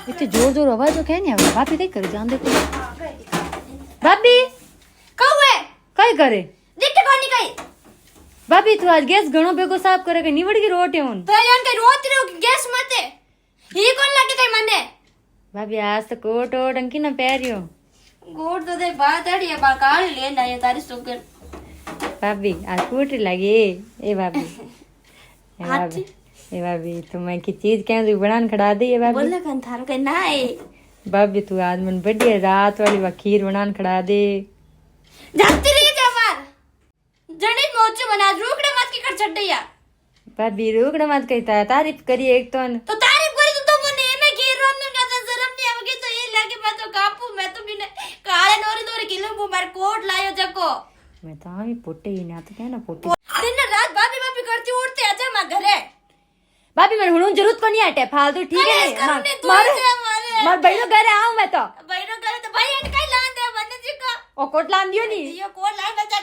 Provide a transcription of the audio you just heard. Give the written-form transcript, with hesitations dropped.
इतने जोर जोर अवाज तो नहीं आवे भाभी कई करे जान दे को भाभी कहू है कई करे दिख कोनी कई भाभी तू आज गैस घणो बेगो साफ करे के निवड़ की रोटी हुन तो यान के रोत रे गैस मते ही कोन लागे कई मने भाभी आज तो कोट ओट अंकी ना पहरियो गोड़ तो दे बात अड़ी बा काल ले ना ये तारी सुगर भाभी आज फूटी लगी ए भाभी हाथी ए भाभी तू मैं की चीज क्या तू बनान खड़ा दी है भाभी बोले कन थारो के ना है भाभी तू आज मन बढ़िया रात वाली वा खीर बनान खड़ा दे जाती रही जमार जणी मोचे बना रुकड़े मत की कर छड्डैया भाभी रुकड़ा मत कहता तारीफ करी एक तो तारीफ करी तो मने में घी रोन का तो शर्म नहीं आवे तो ये लागे मैं तो कापू मैं तो बिना काले नोरे नोरे किलो वो मार कोट लायो जको मैं तो आवी पोटे ही ना तो क्या ना पोटे दिन रात भाभी भाभी करती उड़ते आजा मां घरे भाभी मैं हुणू जरूरत को नहीं हटे फालतू ठीक है नहीं मार भाई नो घरे आऊं मैं तो भाई नो करे तो भाई अटकाई लान दे मने जी को ओ कोट लान दियो नहीं यो कोट लान बचा